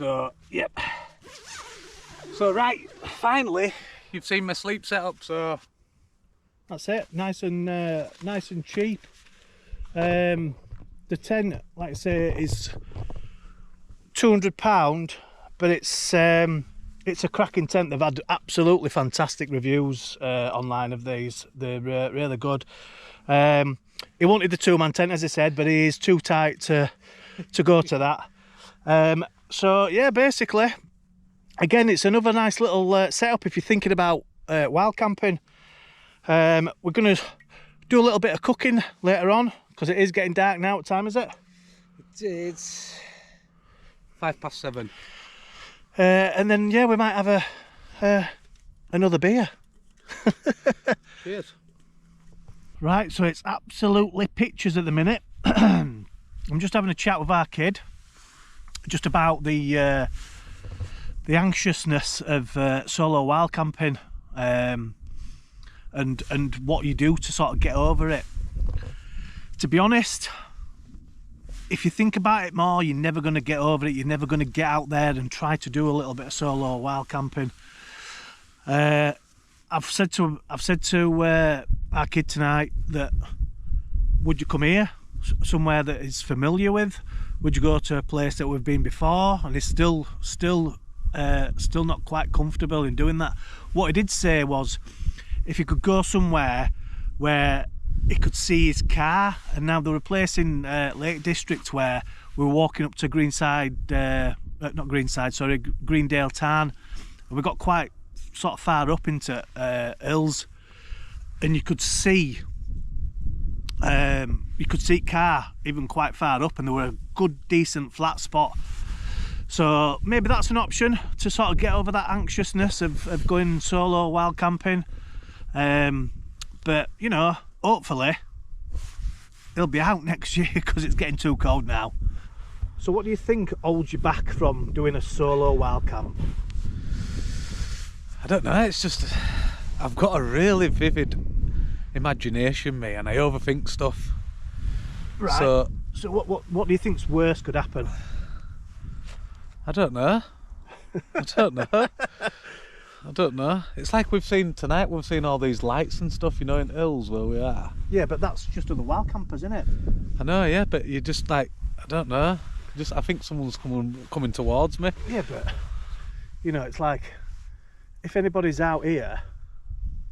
So, yep. So, right, finally, you've seen my sleep setup, so that's it. Nice and cheap. The tent, like I say, is £200, but it's a cracking tent. They've had absolutely fantastic reviews online of these. They're really good. He wanted the two-man tent, as I said, but he is too tight to go to that. So yeah, basically, again, it's another nice little setup if you're thinking about wild camping. We're going to do a little bit of cooking later on because it is getting dark now. What time is it? It's 7:05. And then yeah, we might have another beer. Cheers. Right, so it's absolutely pictures at the minute. I'm just having a chat with our kid just about the anxiousness of solo wild camping, and what you do to sort of get over it. To be honest, if you think about it more, you're never going to get over it. You're never going to get out there and try to do a little bit of solo wild camping. I've said to our kid tonight that, would you come here, somewhere that is familiar with? Would you go to a place that we've been before? And he's still not quite comfortable in doing that. What he did say was, if he could go somewhere where he could see his car. And now they're replacing Lake District, where we were walking up to Greendale Tarn, and we got quite sort of far up into hills, and you could see car even quite far up, and there were a good decent flat spot. So maybe that's an option to sort of get over that anxiousness of going solo wild camping. But you know, hopefully he'll be out next year because it's getting too cold now. So what do you think holds you back from doing a solo wild camp? I don't know, it's just I've got a really vivid imagination, me, and I overthink stuff. Right. So what do you think's worse could happen? I don't know. I don't know. It's like we've seen all these lights and stuff, you know, in hills where we are. Yeah, but that's just other wild campers, isn't it? I know, yeah, but you just like, I don't know. I think someone's coming towards me. Yeah, but you know, it's like, if anybody's out here,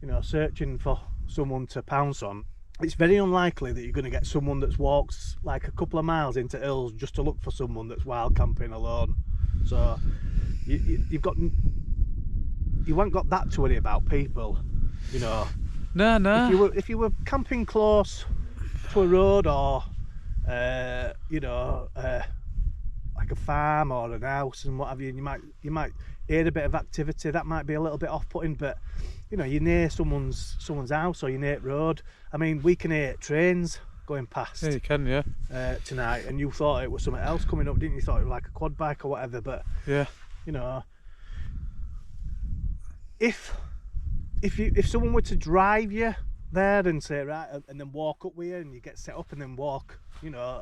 you know, searching for someone to pounce on, it's very unlikely that you're going to get someone that's walks like a couple of miles into hills just to look for someone that's wild camping alone. So you haven't got that to worry about, people, you know. No. If you were camping close to a road, or you know, like a farm or an house and what have you, and you might hear a bit of activity, that might be a little bit off-putting. But you know, you're near someone's house, or you're near road. I mean, we can hear trains going past. Yeah, you can, yeah. Tonight, and you thought it was something else coming up, didn't you? You thought it was like a quad bike or whatever. But yeah, you know, if someone were to drive you there and say, right, and then walk up with you, and you get set up and then walk, you know,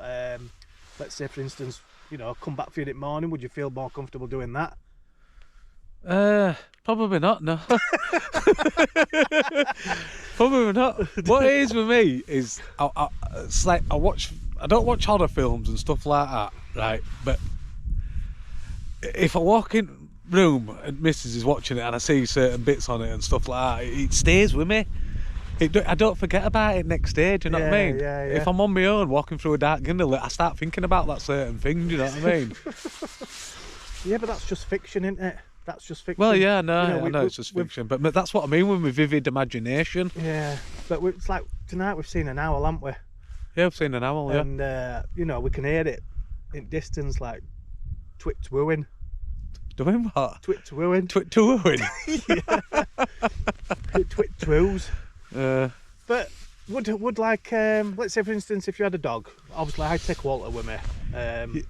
let's say for instance, you know, come back for you in the morning, would you feel more comfortable doing that? Probably not, no. Probably not. What it is with me is it's like I don't watch horror films and stuff like that, right? But if I walk in room and Mrs is watching it and I see certain bits on it and stuff like that, it stays with me. I don't forget about it next day, do you know what I mean? Yeah. If I'm on my own walking through a dark Gindle, I start thinking about that certain thing, do you know what I mean? Yeah, but that's just fiction, isn't it? That's just fiction. Well, yeah, no, I know it's just fiction, but that's what I mean with my vivid imagination. Yeah, but it's like tonight we've seen an owl, haven't we? Yeah, I've seen an owl, yeah. And, you know, we can hear it in distance, like twit-twooing. Doing what? Twit-twooing. Twit-twooing? Yeah. Twit-twoos. But would like, let's say for instance, if you had a dog, obviously I'd take Walter with me.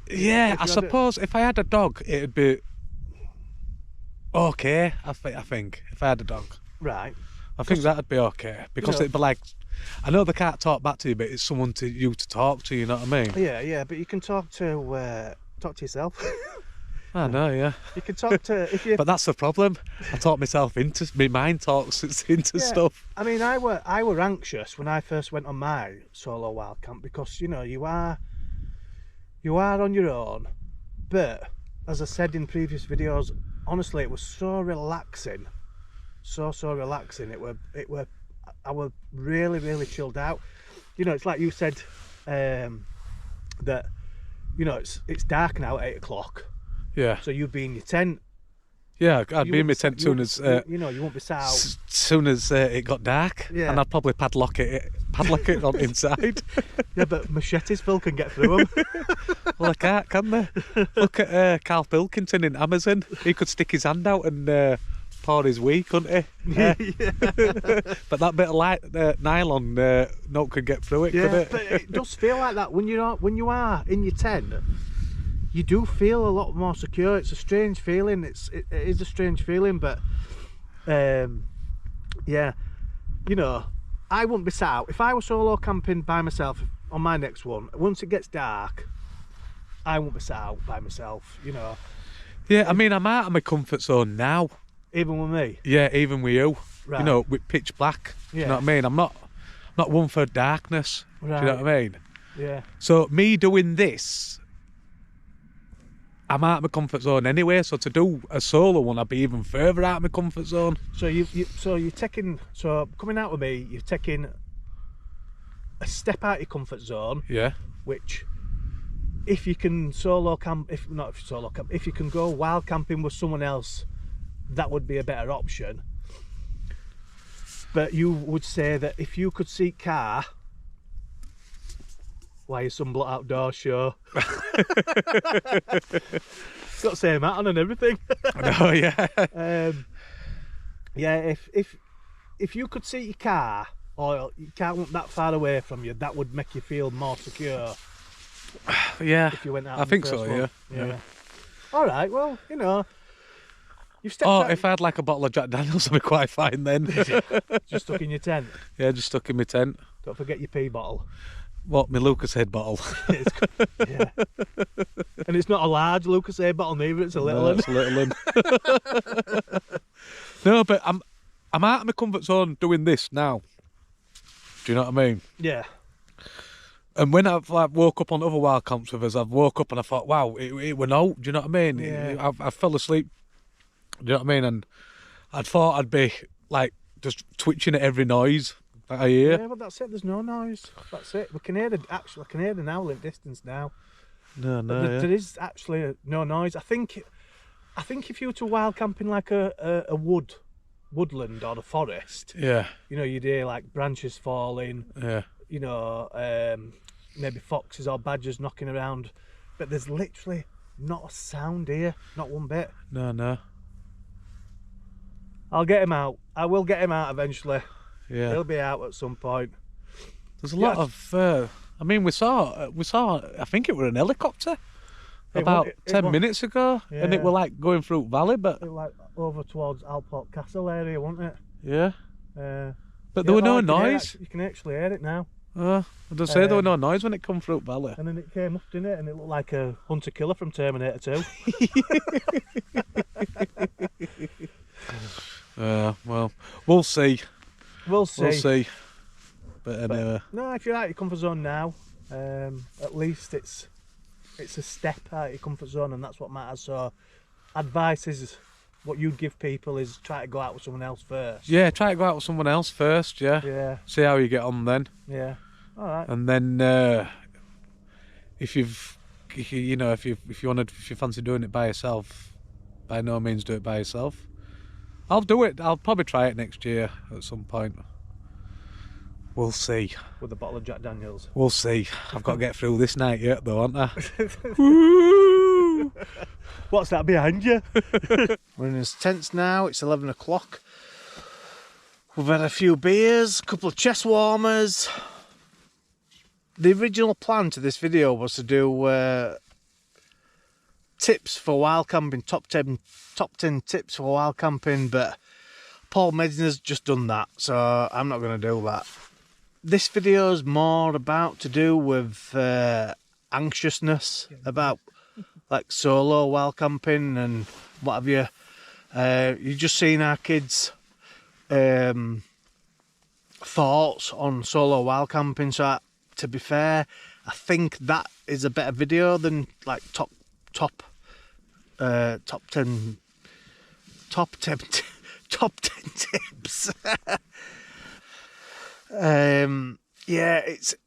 Yeah, I suppose if I had a dog, it'd be okay, I think, if I had a dog. Right. I think that'd be okay, because it'd be like, I know they can't talk back to you, but it's someone you to talk to, you know what I mean? Yeah, but you can talk to yourself. I know, yeah. You can talk to if you. But that's the problem. I talk myself into my mind talks into Yeah. stuff. I mean, I were anxious when I first went on my solo wild camp because you know you are on your own, but as I said in previous videos, honestly, it was so relaxing, so relaxing. It were I was really chilled out. You know, it's like you said that you know it's dark now at 8 o'clock, Yeah. so you'd be in your tent. Yeah, I'd You be in my wouldn't- tent you soon wouldn't- as you know you won't be sat out. soon as it got dark, Yeah. and I'd probably padlock it on inside. Yeah, but machetes Phil can get through them. Well, I can't, can they? Look at Carl Pilkington in Amazon. He could stick his hand out and pour his wee, couldn't he? But that bit of light nylon, no could get through it, could Yeah, it? but it does feel like that when you are in your tent. You do feel a lot more secure. It's a strange feeling. It is a strange feeling, but yeah, you know, I wouldn't be sat out if I was solo camping by myself on my next one. Once it gets dark, I won't be sat out by myself. You know, Yeah, I mean, I'm out of my comfort zone now. even with me. Yeah, even with you. Right. You know, with pitch black. Do you Yeah. know what I mean? I'm not one for darkness. Do you know Right. what I mean? Yeah. So me doing this, I'm out of my comfort zone anyway. So to do a solo one, I'd be even further out of my comfort zone. So you're taking coming out with me. You're taking a step out of your comfort zone. Yeah. Which if you can solo camp, if you can go wild camping with someone else, that would be a better option. But you would say that if you could seek car, why your Sunblock Outdoor show? It's got the same hat on and everything. Oh yeah. Yeah, if you could seat your car, or your car wasn't that far away from you, that would make you feel more secure. Yeah. If you went out I on the think first so. one. Yeah. All right. Well, you know, you've stepped Oh, out. if I had like a bottle of Jack Daniels, I'd be quite fine then. Just stuck in your tent. Yeah, just stuck in my tent. Don't forget your pee bottle. What, my Lucas Head bottle? Yeah. And it's not a large Lucas Aid bottle neither. It's a little No, one. it's a little one. No, but I'm out of my comfort zone doing this now. Do you know what I mean? Yeah. And when I've like woke up on other wild camps with us, I've woke up and I thought, wow, it went out. Do you know what I mean? Yeah. I fell asleep. Do you know what I mean? And I thought I'd be like just twitching at every noise that I hear. Yeah, but that's it. There's no noise. That's it. I can hear the now in distance now. No, But there is actually no noise. I think if you were to wild camping like a woodland or a forest, Yeah, you know, you'd hear like branches falling, yeah. you know, maybe foxes or badgers knocking around, but there's literally not a sound here, not one bit. No. I'll get him out. I will get him out eventually. Yeah. He'll be out at some point. There's a lot of. I mean, we saw. I think it was an helicopter about 10 minutes ago, and it Yeah. were like going through Valley, but Like over towards Alport Castle area, wasn't it? yeah. Uh, But there were no you can hear noise. it- you can actually hear it now. I don't say there were no noise when it come through Valley. And then it came up, didn't it? And it looked like a hunter killer from Terminator 2. Well, we'll see. We'll see. We'll see. But anyway, No, if you're out of your comfort zone now, at least it's a step out of your comfort zone, and that's what matters. So, advice is what you'd give people is try to go out with someone else first. yeah, try to go out with someone else first. Yeah. Yeah, See how you get on then, yeah. All right. and then if you fancy doing it by yourself, by no means do it by yourself. I'll do it. I'll probably try it next year at some point. We'll see. With a bottle of Jack Daniels. We'll see. I've got to get through this night yet, though, haven't I? Woo! What's that behind you? We're in his tents now. It's 11 o'clock. We've had a few beers, a couple of chest warmers. The original plan to this video was to do tips for wild camping, top 10 tips for wild camping, but Paul Medina's just done that, so I'm not going to do that. This video is more about to do with anxiousness about like solo while camping and what have you. You've just seen our kids' thoughts on solo while camping. So to be fair, I think that is a better video than like top 10 tips. Yeah,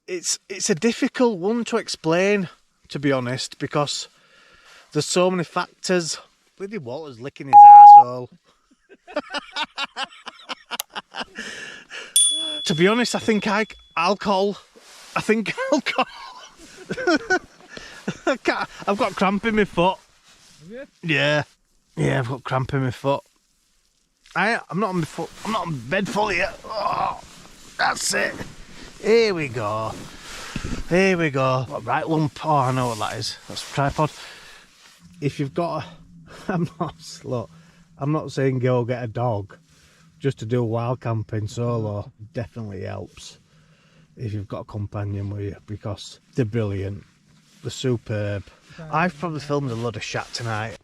it's a difficult one to explain, to be honest, because there's so many factors. Bloody Walter's licking his arsehole. To be honest, I think alcohol. I've got cramp in my foot. Yeah, I've got cramp in my foot. I'm not on my foot. I'm not on bed full yet. Oh, that's it. Here we go. What, right lump? Oh, I know what that is. That's a tripod. If you've got I'm not saying go get a dog just to do wild camping solo. Definitely helps if you've got a companion with you, because they're brilliant. They're superb. I've probably filmed a lot of shit tonight.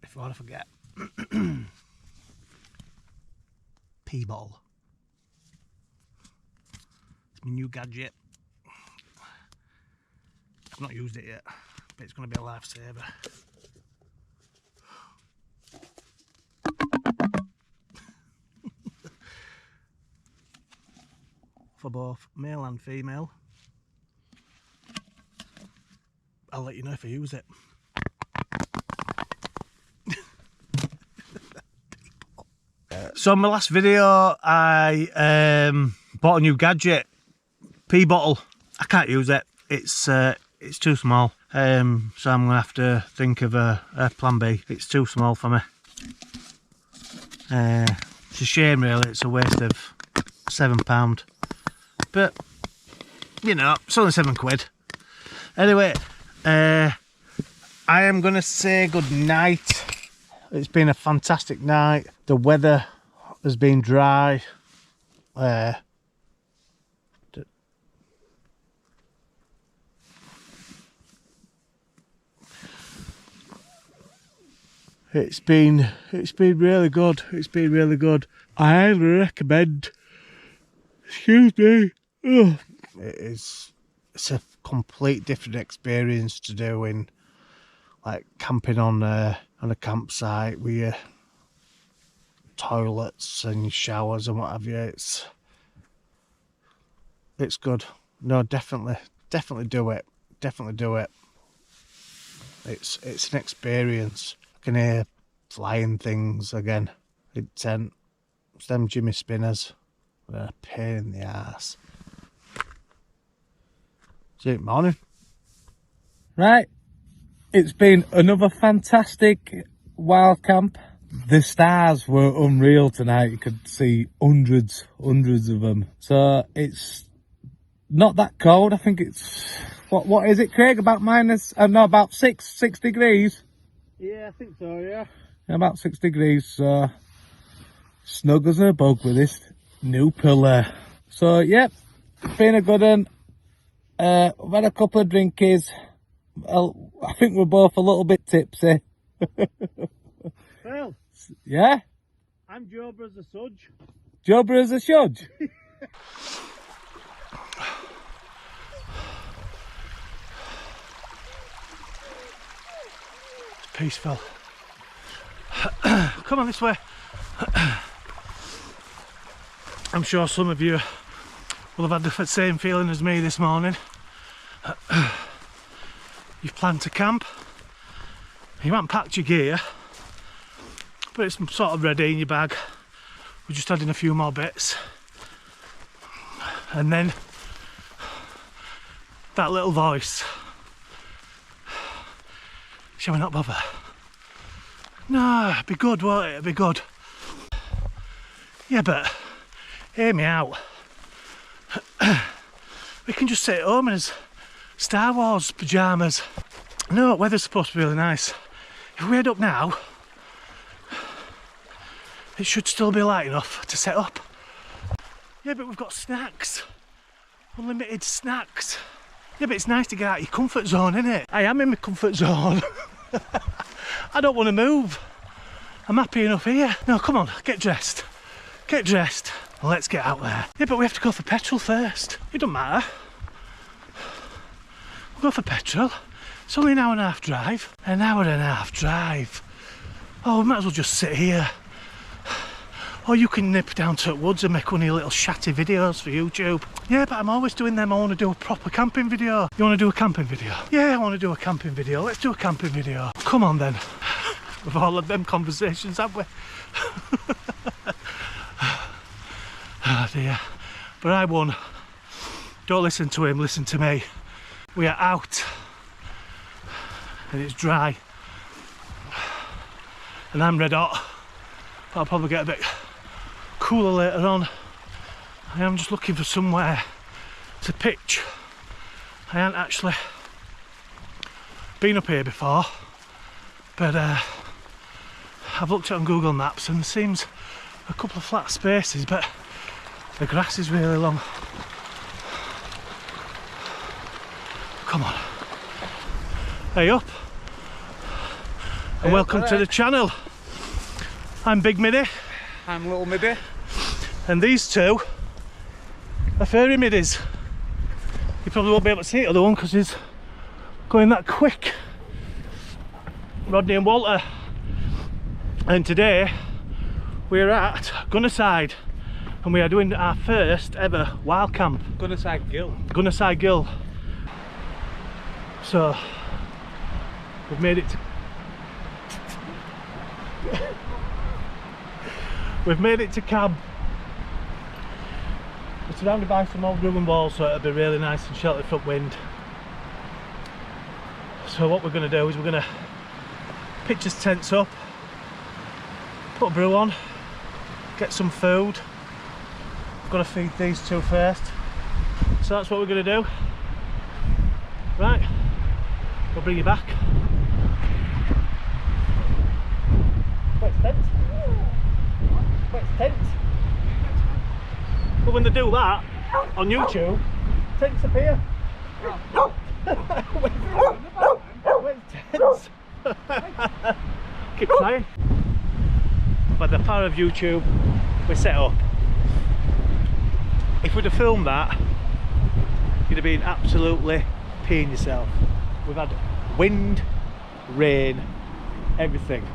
Before I forget. Pee bottle. It's my new gadget. I've not used it yet, but it's going to be a lifesaver. For both male and female. I'll let you know if I use it. So in my last video I bought a new gadget, pee bottle. I can't use it. It's too small. So I'm gonna have to think of a plan B. It's too small for me. It's a shame really, it's a waste of £7. But you know, it's only £7. Anyway, I am gonna say good night. It's been a fantastic night. The weather has been dry. It's been really good. It's been really good. I highly recommend. Excuse me. Oh. It's a complete different experience to doing like camping on a campsite with your toilets and your showers and what have you. It's good. No, definitely do it. Definitely do it. It's an experience. I can hear flying things again in tent. It's them Jimmy Spinners. They're a pain in the arse. See you morning. Right, it's been another fantastic wild camp. The stars were unreal tonight. You could see hundreds of them. So it's not that cold. I think it's what is it, Craig? About about 6 degrees. Yeah, I think so. Yeah. About 6 degrees. So snug as a bug with this new pillar. So yep, been a good one. We've had a couple of drinkies. Well, I think we're both a little bit tipsy. Well, yeah? I'm Jobber as a Sudge. Jobber as a Shudge? It's peaceful. Come on this way. I'm sure some of you will have had the same feeling as me this morning. You've planned to camp, you haven't packed your gear, but it's sort of ready in your bag. We're just adding a few more bits, and then that little voice, shall we not bother? No, it'd be good, won't it? It'd be good. Yeah, but hear me out. We can just sit at home in his Star Wars pyjamas. No, weather's supposed to be really nice. If we head up now, it should still be light enough to set up. Yeah, but we've got snacks. Unlimited snacks. Yeah, but it's nice to get out of your comfort zone, isn't it? I am in my comfort zone. I don't want to move. I'm happy enough here. No, come on, get dressed. Get dressed. And let's get out there. Yeah, but we have to go for petrol first. It doesn't matter. We'll go for petrol. It's only an hour and a half drive. An hour and a half drive. Oh, we might as well just sit here. Or you can nip down to the woods and make funny little shatty videos for YouTube. Yeah, but I'm always doing them. I want to do a proper camping video. You want to do a camping video? Yeah, I want to do a camping video. Let's do a camping video. Come on then. We've all had them conversations, haven't we? Oh dear. But I won. Don't listen to him, listen to me. We are out. And it's dry. And I'm red hot. But I'll probably get a bit cooler later on. I am just looking for somewhere to pitch. I haven't actually been up here before, but I've looked on Google Maps and there seems a couple of flat spaces, but the grass is really long. Come on. Hey up. And welcome to the channel. I'm Big Middy. I'm Little Middy. And these two are furry middies. You probably won't be able to see the other one because he's going that quick. Rodney and Walter. And today we're at Gunnerside and we are doing our first ever wild camp. Gunnerside Gill. Gunnerside Gill. So we've made it to we've made it to camp. We're surrounded by some old ruin walls, so it'll be really nice and sheltered from wind. So what we're going to do is we're going to pitch his tents up, put a brew on, get some food. I've got to feed these two first. So that's what we're going to do. Right, we'll bring you back. Where's the tent? Where's the tent? But when they do that on YouTube, tents appear. Where's tents? Keep trying. By the power of YouTube, we're set up. If we'd have filmed that, you'd have been absolutely peeing yourself. We've had wind, rain, everything.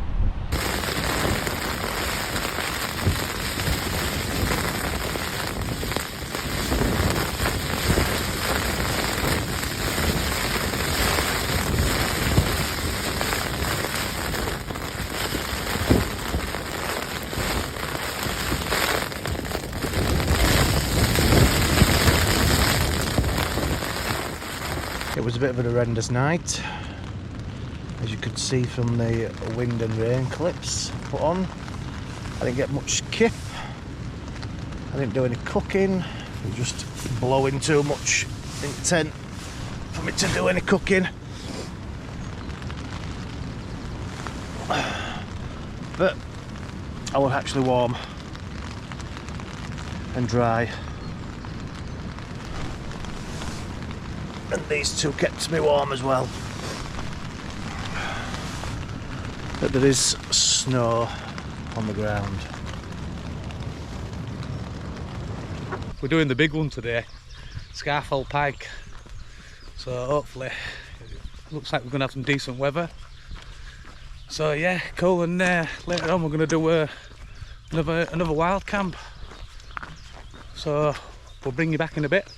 It was a bit of an horrendous night, as you could see from the wind and rain clips put on. I didn't get much kip, I didn't do any cooking, it was just blowing too much in the tent for me to do any cooking. But I was actually warm and dry. And these two kept me warm as well. But there is snow on the ground. We're doing the big one today, Scarfell Pike. So hopefully, it looks like we're going to have some decent weather. So yeah, cool. And later on we're going to do another wild camp. So we'll bring you back in a bit.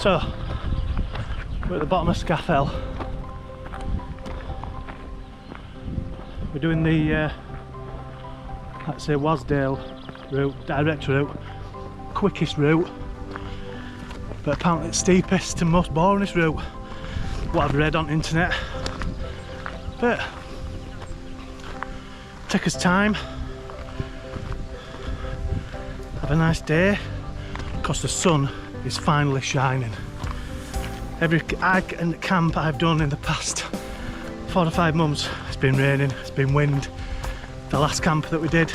So, we're at the bottom of Scafell. We're doing the, let's say, Wasdale route, direct route, quickest route, but apparently it's steepest and most boringest route, what I've read on the internet. But take us time, have a nice day, because the sun is finally shining. Every hike and camp I've done in the past 4 to 5 months, it's been raining, it's been wind. The last camp that we did,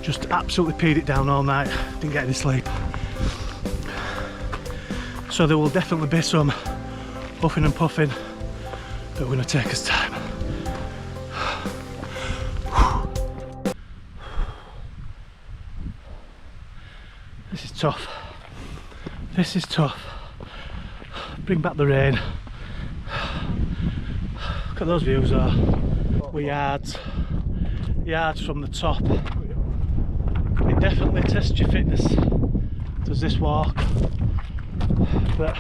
just absolutely peed it down all night, didn't get any sleep. So there will definitely be some huffing and puffing, but we're going to take us time. This is tough. This is tough. Bring back the rain. Look at those views though. We're yards from the top. It definitely tests your fitness, does this walk. But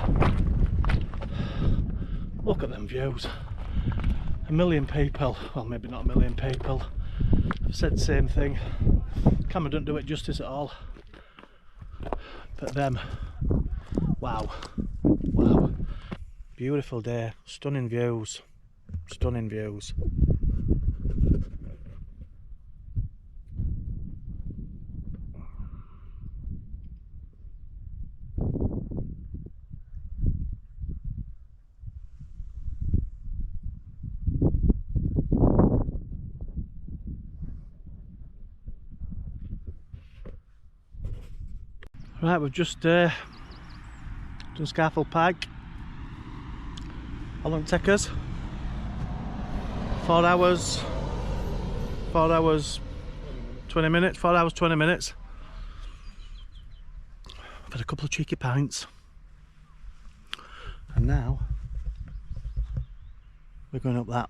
look at them views. 1 million people, well maybe not 1 million people, have said the same thing. Camera don't do it justice at all. But them, wow, wow. Beautiful day, stunning views, stunning views. Right, we've just done Scafell Pike. How long did it take us? 4 hours 20 minutes, 4 hours 20 minutes. I've had a couple of cheeky pints. And now we're going up that